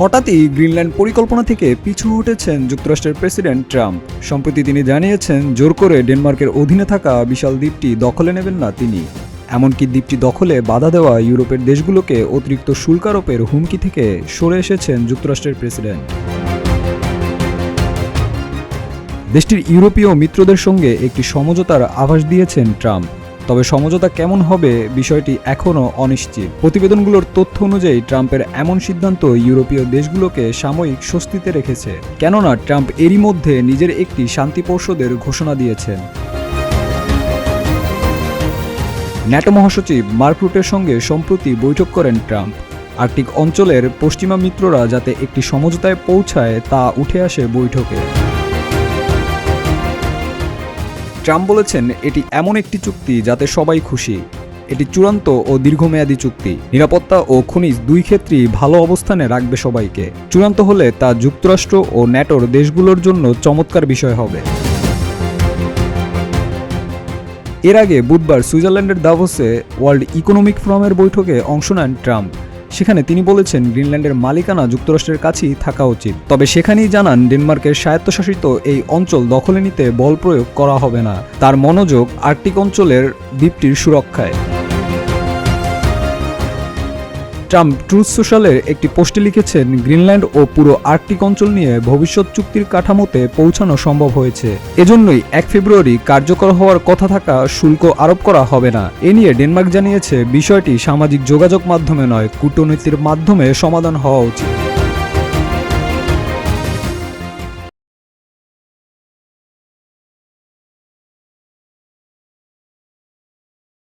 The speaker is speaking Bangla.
হঠাৎই গ্রিনল্যান্ড পরিকল্পনা থেকে পিছু হটেছেন যুক্তরাষ্ট্রের প্রেসিডেন্ট ট্রাম্প। সম্প্রতি তিনি জানিয়েছেন জোর করে ডেনমার্কের অধীনে থাকা বিশাল দ্বীপটি দখলে নেবেন না তিনি। এমনকি দ্বীপটি দখলে বাধা দেওয়া ইউরোপের দেশগুলোকে অতিরিক্ত শুল্ক আরোপের হুমকি থেকে সরে এসেছেন যুক্তরাষ্ট্রের প্রেসিডেন্ট। দেশটির ইউরোপীয় মিত্রদের সঙ্গে একটি সমঝোতার আভাস দিয়েছেন ট্রাম্প। তবে সমঝোতা কেমন হবে বিষয়টি এখনও অনিশ্চিত। প্রতিবেদনগুলোর তথ্য অনুযায়ী ট্রাম্পের এমন সিদ্ধান্ত ইউরোপীয় দেশগুলোকে সাময়িক স্বস্তিতে রেখেছে, কেননা ট্রাম্প এরই মধ্যে নিজের একটি শান্তি পরিষদের ঘোষণা দিয়েছেন। ন্যাটো মহাসচিব মার্ক রুটের সঙ্গে সম্প্রতি বৈঠক করেন ট্রাম্প। আর্কটিক অঞ্চলের পশ্চিমা মিত্ররা যাতে একটি সমঝোতায় পৌঁছায় তা উঠে আসে বৈঠকে। ট্রাম্প বলেছেন, এটি এমন একটি চুক্তি যাতে সবাই খুশি। এটি চূড়ান্ত ও দীর্ঘমেয়াদী চুক্তি। নিরাপত্তা ও খনিজ দুই ক্ষেত্রেই ভালো অবস্থানে রাখবে সবাইকে। চূড়ান্ত হলে তা যুক্তরাষ্ট্র ও ন্যাটোর দেশগুলোর জন্য চমৎকার বিষয় হবে। এর আগে বুধবার সুইজারল্যান্ডের দাভোসে ওয়ার্ল্ড ইকোনমিক ফোরামের বৈঠকে অংশ নেন ট্রাম্প। সেখানে তিনি বলেছেন গ্রিনল্যান্ডের মালিকানা যুক্তরাষ্ট্রের কাছেই থাকা উচিত। তবে সেখানেই জানান ডেনমার্কের স্বায়ত্তশাসিত এই অঞ্চল দখলে নিতে বল প্রয়োগ করা হবে না। তার মনোযোগ আর্কটিক অঞ্চলের দ্বীপটির সুরক্ষায়। ট্রাম্প ট্রুথ সোশ্যালের একটি পোস্টে লিখেছেন, গ্রিনল্যান্ড ও পুরো আর্কটিক অঞ্চল নিয়ে ভবিষ্যৎ চুক্তির কাঠামোতে পৌঁছানো সম্ভব হয়েছে। এজন্যই 1 ফেব্রুয়ারি কার্যকর হওয়ার কথা থাকা শুল্ক আরোপ করা হবে না। এ নিয়ে ডেনমার্ক জানিয়েছে বিষয়টি সামাজিক যোগাযোগ মাধ্যমে নয়, কূটনীতির মাধ্যমে সমাধান হওয়া উচিত।